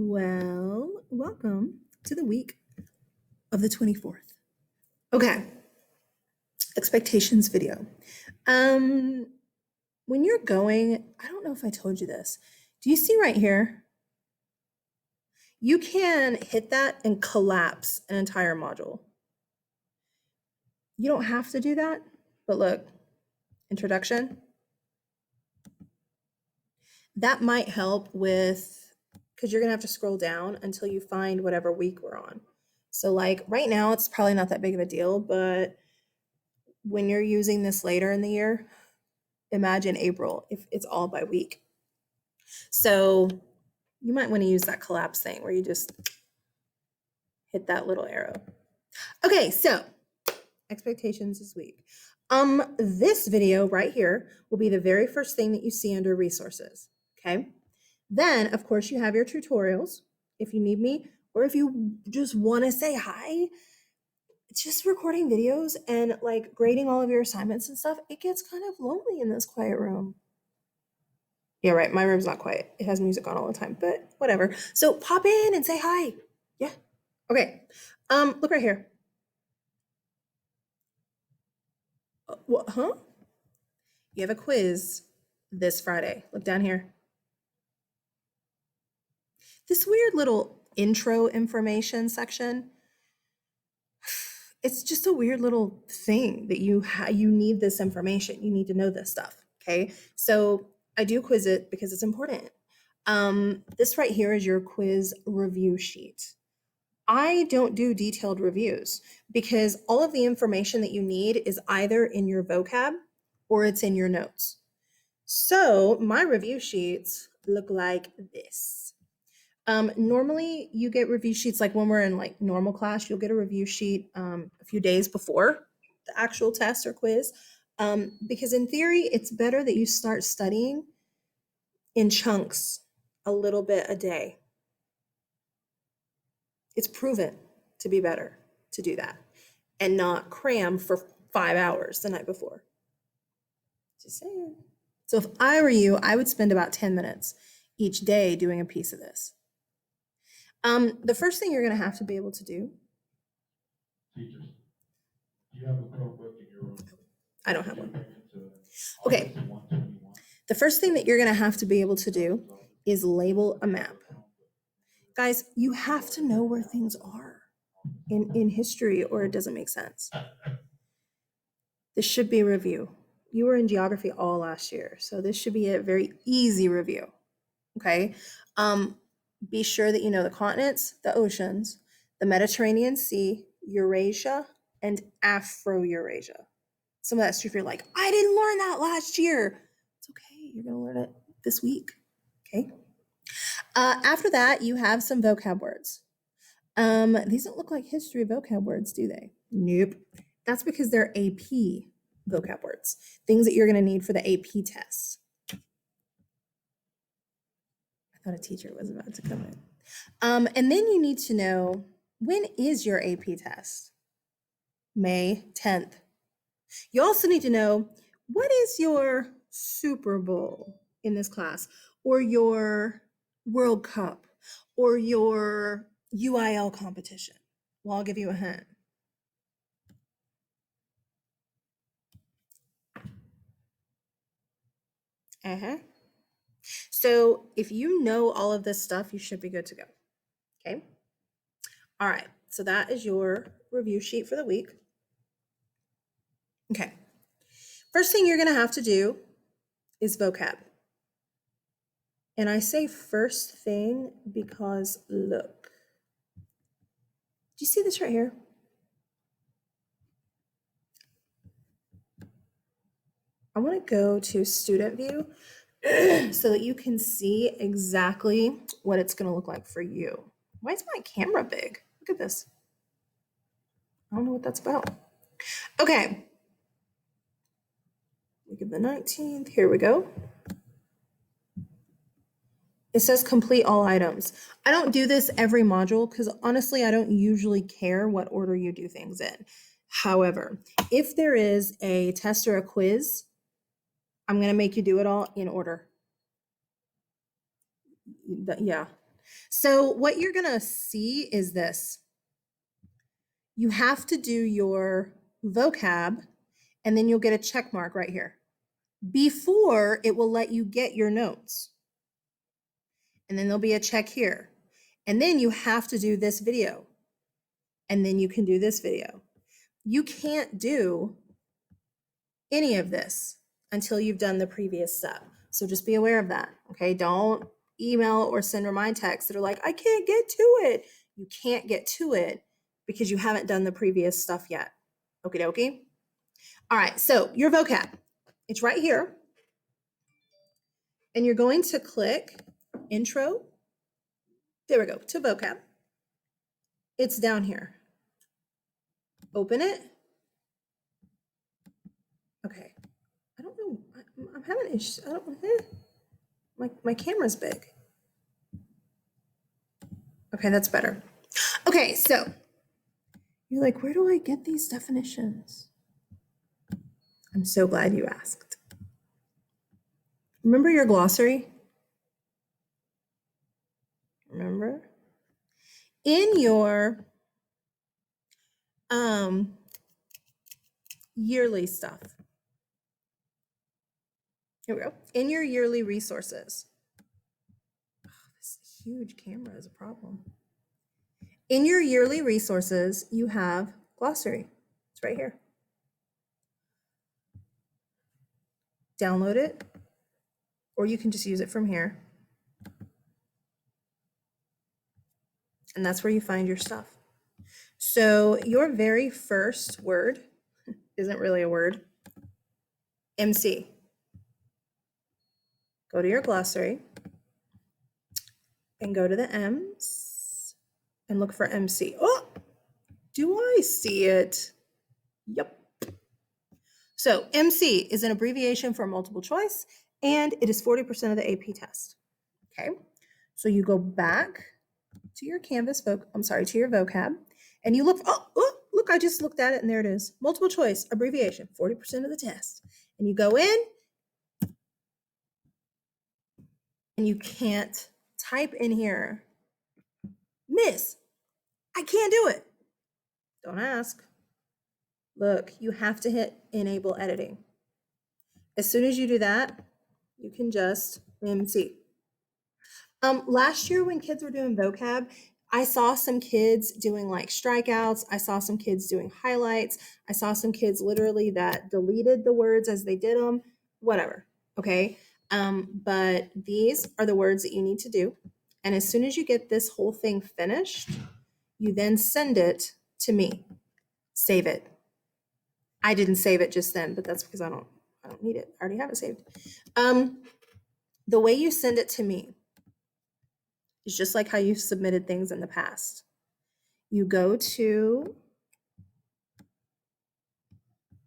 Well, welcome to the week of the 24th. Okay, expectations video. When you're going, I don't know if I told you this. Do you see right here? You can hit that and collapse an entire module. You don't have to do that, but look, introduction. That might help with, because you're gonna have to scroll down until you find whatever week we're on. So like right now, it's probably not that big of a deal, but when you're using this later in the year, imagine April if it's all by week. So you might want to use that collapse thing where you just hit that little arrow. Okay, so expectations this week. This video right here will be the very first thing that you see under resources. Okay. Then, of course, you have your tutorials if you need me, or if you just want to say hi. Just recording videos and like grading all of your assignments and stuff, it gets kind of lonely in this quiet room. Yeah, right. My room's not quiet. It has music on all the time, but whatever. So pop in and say hi. Yeah. Okay. Look right here. What, huh? You have a quiz this Friday. Look down here. This weird little intro information section. It's just a weird little thing that you need this information. You need to know this stuff. Okay. So I do quiz it because it's important. This right here is your quiz review sheet. I don't do detailed reviews because all of the information that you need is either in your vocab or it's in your notes. So my review sheets look like this. Normally you get review sheets like when we're in like normal class, you'll get a review sheet a few days before the actual test or quiz. Because in theory, it's better that you start studying in chunks a little bit a day. It's proven to be better to do that and not cram for 5 hours the night before. Just saying. So if I were you, I would spend about 10 minutes each day doing a piece of this. The first thing you're going to have to be able to do. Teachers, do you have a Chromebook in your room? I don't have one. Okay. The first thing that you're going to have to be able to do is label a map. Guys, you have to know where things are in history or it doesn't make sense. This should be a review. You were in geography all last year, so this should be a very easy review. Okay. Be sure that you know the continents, the oceans, the Mediterranean Sea, Eurasia, and Afro-Eurasia. Some of that stuff you're like, I didn't learn that last year. It's okay. You're going to learn it this week. Okay. After that, you have some vocab words. These don't look like history vocab words, do they? Nope. That's because they're AP vocab words, things that you're going to need for the AP test. I thought a teacher was about to come in. And then you need to know, when is your AP test? May 10th. You also need to know, what is your Super Bowl in this class, or your World Cup, or your UIL competition? Well, I'll give you a hint. So if you know all of this stuff, you should be good to go. Okay. All right. So that is your review sheet for the week. Okay. First thing you're going to have to do is vocab. And I say first thing because look. Do you see this right here? I want to go to student view so that you can see exactly what it's going to look like for you. Why is my camera big? Look at this. I don't know what that's about. Okay. Week of the 19th. Here we go. It says complete all items. I don't do this every module because honestly, I don't usually care what order you do things in. However, if there is a test or a quiz, I'm going to make you do it all in order. Yeah. So what you're going to see is this. You have to do your vocab, and then you'll get a check mark right here before it will let you get your notes. And then there'll be a check here. And then you have to do this video. And then you can do this video. You can't do any of this until you've done the previous step. So just be aware of that, okay? Don't email or send remind texts that are like, I can't get to it. You can't get to it because you haven't done the previous stuff yet. Okie dokie. All right, so your vocab, it's right here. And you're going to click intro. There we go, to vocab. It's down here. Open it. Okay. I don't know. I'm having issues. I don't my camera's big. Okay, that's better. Okay, so you're like, where do I get these definitions? I'm so glad you asked. Remember your glossary? Remember? In your yearly stuff. Here we go. In your yearly resources. Oh, this huge camera is a problem. In your yearly resources, you have glossary. It's right here. Download it, or you can just use it from here. And that's where you find your stuff. So your very first word isn't really a word. MC. Go to your glossary and go to the M's and look for MC. Oh, do I see it? Yep. So MC is an abbreviation for multiple choice, and it is 40% of the AP test. Okay. So you go back to your to your vocab, and you look, look, I just looked at it, and there it is. Multiple choice, abbreviation, 40% of the test. And you go in, and you can't type in here, Miss, I can't do it. Don't ask. Look, you have to hit enable editing. As soon as you do that, you can just MC. Last year when kids were doing vocab, I saw some kids doing like strikeouts. I saw some kids doing highlights. I saw some kids literally that deleted the words as they did them, whatever. Okay. But these are the words that you need to do. And as soon as you get this whole thing finished, you then send it to me. Save it. I didn't save it just then, but that's because I don't need it. I already have it saved. The way you send it to me is just like how you've submitted things in the past. You go to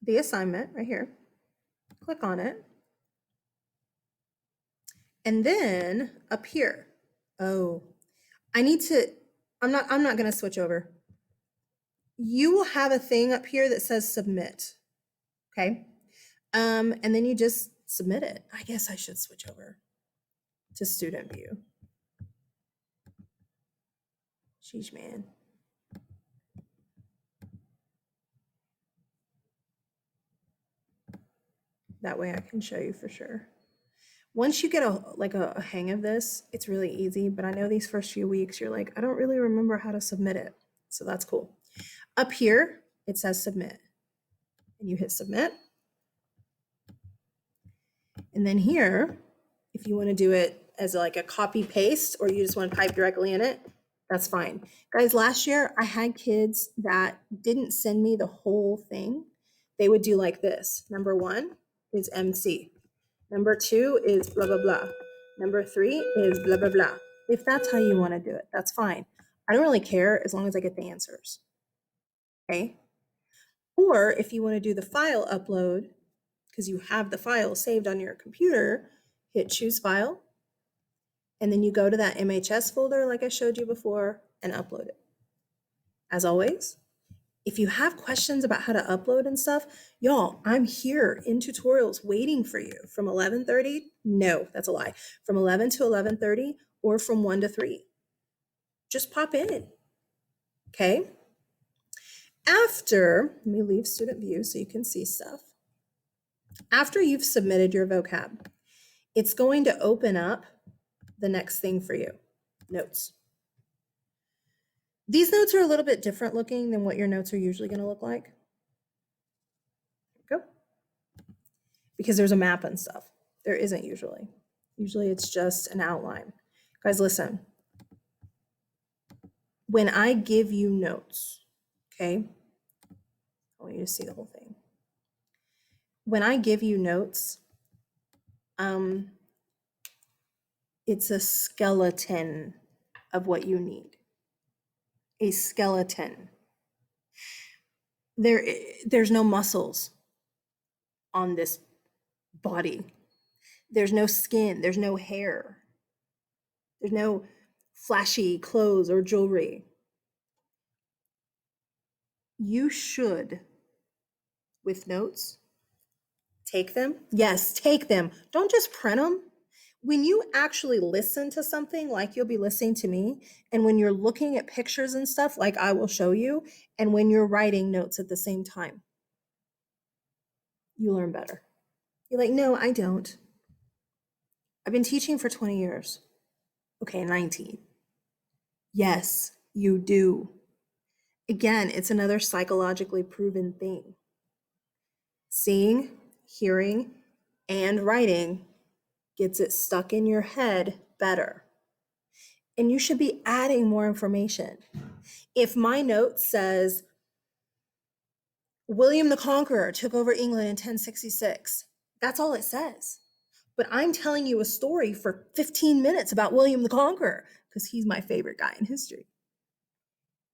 the assignment right here, click on it, and then up here, I'm not gonna switch over. You will have a thing up here that says submit, okay? And then you just submit it. I guess I should switch over to student view. Sheesh, man. That way I can show you for sure. Once you get a hang of this, it's really easy, but I know these first few weeks, you're like, I don't really remember how to submit it. So that's cool. Up here, it says submit. And you hit submit. And then here, if you want to do it as like a copy paste, or you just want to type directly in it, that's fine. Guys, last year I had kids that didn't send me the whole thing. They would do like this. Number 1 is MC. Number 2 is blah, blah, blah. Number 3 is blah, blah, blah. If that's how you want to do it, that's fine. I don't really care as long as I get the answers. Okay. Or if you want to do the file upload, because you have the file saved on your computer, hit choose file. And then you go to that MHS folder like I showed you before and upload it. As always, if you have questions about how to upload and stuff, y'all, I'm here in tutorials waiting for you from 11:30. No, that's a lie. From 11 to 11:30 or from 1 to 3. just pop in. Okay. After, let me leave student view so you can see stuff. After you've submitted your vocab, it's going to open up the next thing for you, notes. These notes are a little bit different looking than what your notes are usually going to look like. Go. Because there's a map and stuff. There isn't usually. Usually it's just an outline. Guys, listen. When I give you notes, okay, I want you to see the whole thing. When I give you notes, it's a skeleton of what you need. A skeleton. There's no muscles on this body. There's no skin. There's no hair. There's no flashy clothes or jewelry. You should, with notes, take them. Yes, take them. Don't just print them. When you actually listen to something, like you'll be listening to me, and when you're looking at pictures and stuff, like I will show you, and when you're writing notes at the same time, you learn better. You're like, no, I don't. I've been teaching for 20 years. Okay, 19. Yes, you do. Again, it's another psychologically proven thing. Seeing, hearing, and writing gets it stuck in your head better. And you should be adding more information. If my note says, William the Conqueror took over England in 1066, that's all it says. But I'm telling you a story for 15 minutes about William the Conqueror because he's my favorite guy in history.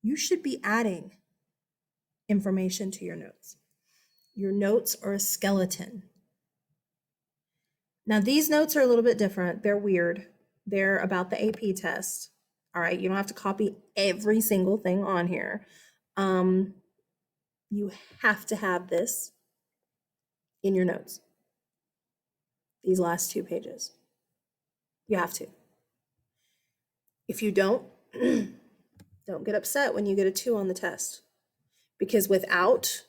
You should be adding information to your notes. Your notes are a skeleton. Now, these notes are a little bit different. They're weird. They're about the AP test. All right, you don't have to copy every single thing on here. You have to have this in your notes. These last 2 pages. You have to. If you don't, don't get upset when you get a 2 on the test. Because without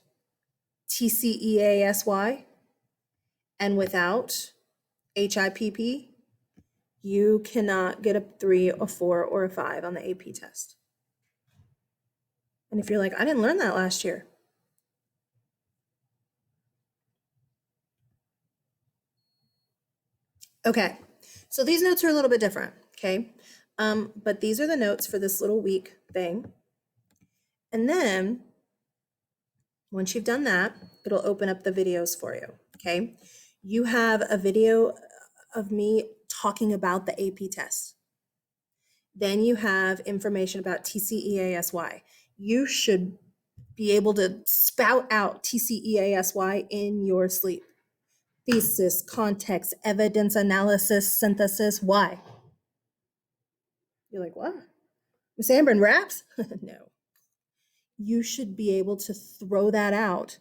TCEASY and without HIPP, you cannot get a 3, a 4, or a 5 on the AP test. And if you're like, I didn't learn that last year. Okay, so these notes are a little bit different, okay? But these are the notes for this little week thing. And then once you've done that, it'll open up the videos for you, okay? You have a video of me talking about the AP test. Then you have information about TCEASY. You should be able to spout out TCEASY in your sleep. Thesis, context, evidence, analysis, synthesis. Why? You're like, what? Miss Amber raps? No. You should be able to throw that out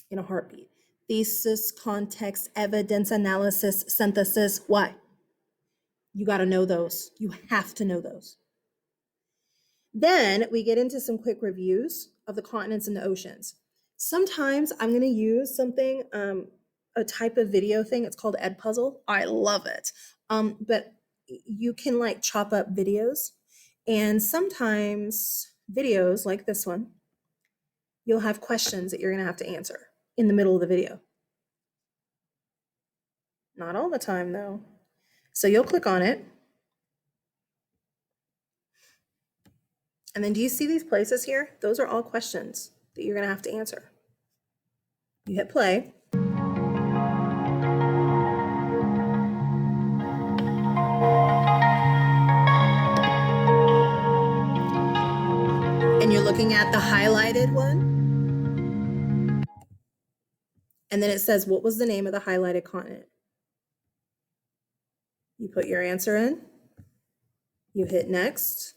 in a heartbeat. Thesis, context, evidence, analysis, synthesis. Why? You got to know those. You have to know those. Then we get into some quick reviews of the continents and the oceans. Sometimes I'm going to use something, a type of video thing. It's called Edpuzzle. I love it. But you can like chop up videos, and sometimes videos like this one, you'll have questions that you're going to have to answer in the middle of the video. Not all the time though. So you'll click on it. And then do you see these places here? Those are all questions that you're going to have to answer. You hit play. And you're looking at the highlighted one. And then it says, what was the name of the highlighted continent? You put your answer in. You hit next.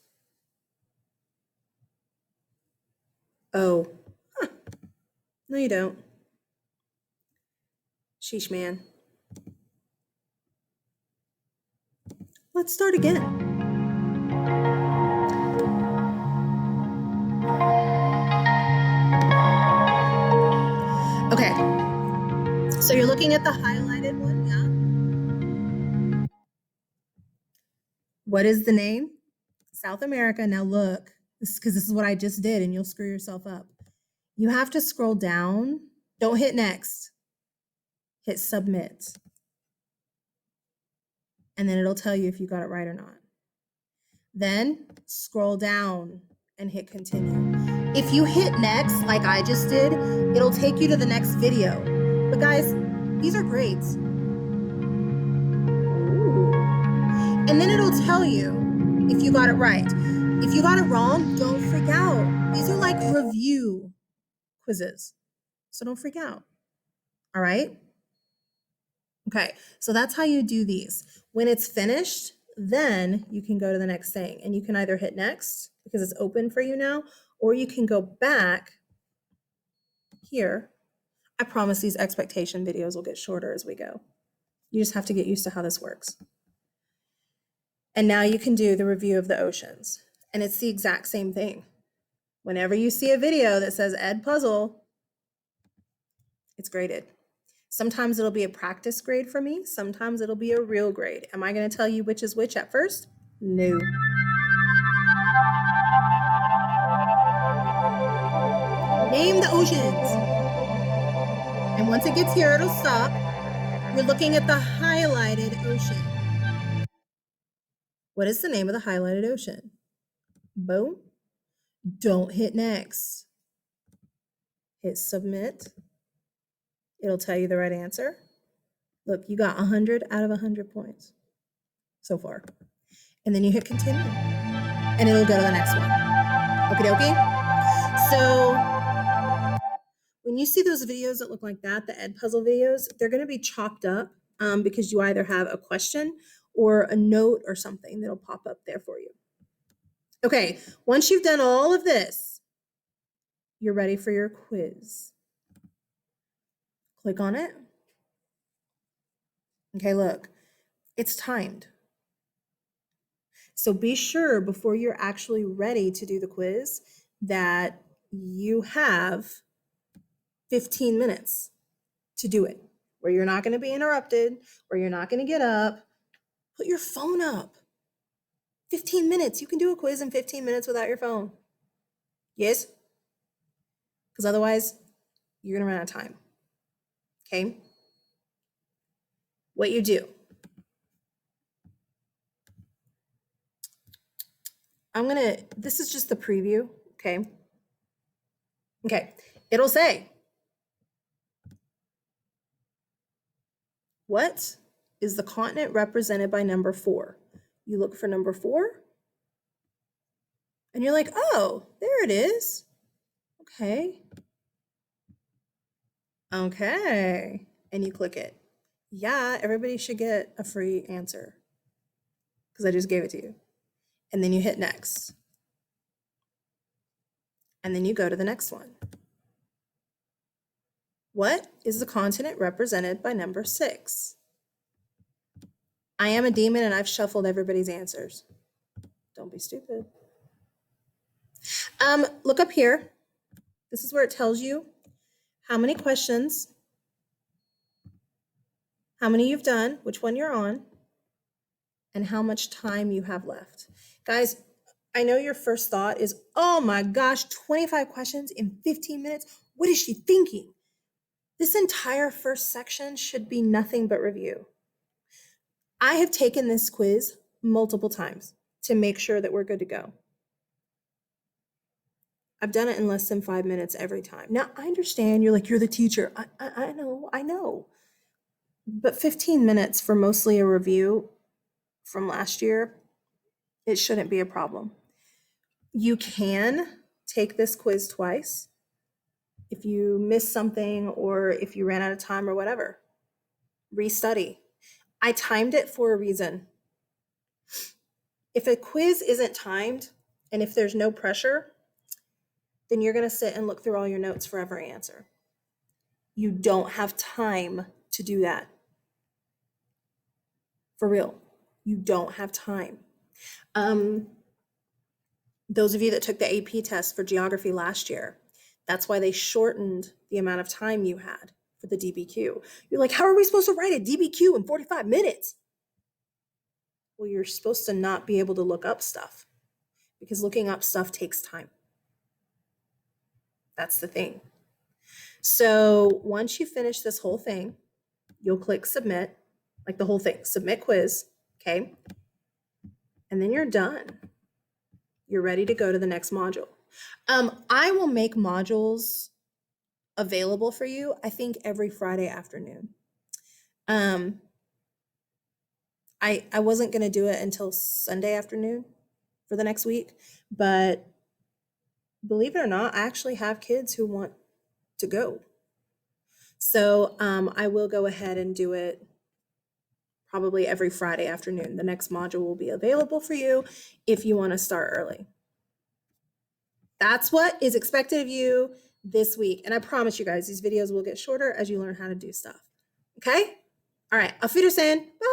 Oh, huh. No, you don't. Sheesh, man. Let's start again. So you're looking at the highlighted one, yeah? What is the name? South America. Now look, because this is what I just did, and you'll screw yourself up. You have to scroll down. Don't hit next. Hit submit. And then it'll tell you if you got it right or not. Then scroll down and hit continue. If you hit next, like I just did, it'll take you to the next video. But guys, these are grades. And then it'll tell you if you got it right. If you got it wrong, don't freak out. These are like review quizzes. So don't freak out. All right? Okay, so that's how you do these. When it's finished, then you can go to the next thing. And you can either hit next because it's open for you now, or you can go back here. I promise these expectation videos will get shorter as we go. You just have to get used to how this works. And now you can do the review of the oceans. And it's the exact same thing. Whenever you see a video that says Ed Puzzle, it's graded. Sometimes it'll be a practice grade for me. Sometimes it'll be a real grade. Am I going to tell you which is which at first? No. Name the oceans. And once it gets here, it'll stop. You're looking at the highlighted ocean. What is the name of the highlighted ocean? Boom. Don't hit next. Hit submit. It'll tell you the right answer. Look, you got 100 out of 100 points so far. And then you hit continue. And it'll go to the next one. Okie dokie? So when you see those videos that look like that, the Ed Puzzle videos, they're going to be chopped up because you either have a question or a note or something that'll pop up there for you. Okay, once you've done all of this, you're ready for your quiz. Click on it. Okay, look, it's timed. So be sure before you're actually ready to do the quiz that you have 15 minutes to do it, where you're not going to be interrupted, where you're not going to get up. Put your phone up. 15 minutes. You can do a quiz in 15 minutes without your phone. Yes? Because otherwise, you're going to run out of time. Okay? What you do. This is just the preview, okay? Okay, it'll say, what is the continent represented by number 4? You look for number 4, and you're like, oh, there it is. Okay. Okay, and you click it. Yeah, everybody should get a free answer because I just gave it to you. And then you hit next. And then you go to the next one. What is the continent represented by number 6? I am a demon and I've shuffled everybody's answers. Don't be stupid. Look up here. This is where it tells you how many questions, how many you've done, which one you're on, and how much time you have left. Guys, I know your first thought is, oh my gosh, 25 questions in 15 minutes. What is she thinking? This entire first section should be nothing but review. I have taken this quiz multiple times to make sure that we're good to go. I've done it in less than 5 minutes every time. Now, I understand you're like, you're the teacher. I know. But 15 minutes for mostly a review from last year, it shouldn't be a problem. You can take this quiz twice if you missed something or if you ran out of time or whatever. Restudy. I timed it for a reason. If a quiz isn't timed and if there's no pressure, then you're going to sit and look through all your notes for every answer. You don't have time to do that. For real, you don't have time. Those of you that took the AP test for geography last year, that's why they shortened the amount of time you had. for the DBQ. You're like, how are we supposed to write a DBQ in 45 minutes? Well, you're supposed to not be able to look up stuff because looking up stuff takes time. That's the thing. So once you finish this whole thing, you'll click submit, like the whole thing, submit quiz, okay? And then you're done. You're ready to go to the next module. I will make modules available for you, I think every Friday afternoon. I wasn't going to do it until Sunday afternoon for the next week, but believe it or not, I actually have kids who want to go. So I will go ahead and do it probably every Friday afternoon. The next module will be available for you if you want to start early. That's what is expected of you this week. And I promise you guys, these videos will get shorter as you learn how to do stuff. Okay? All right. Auf Wiedersehen. Bye.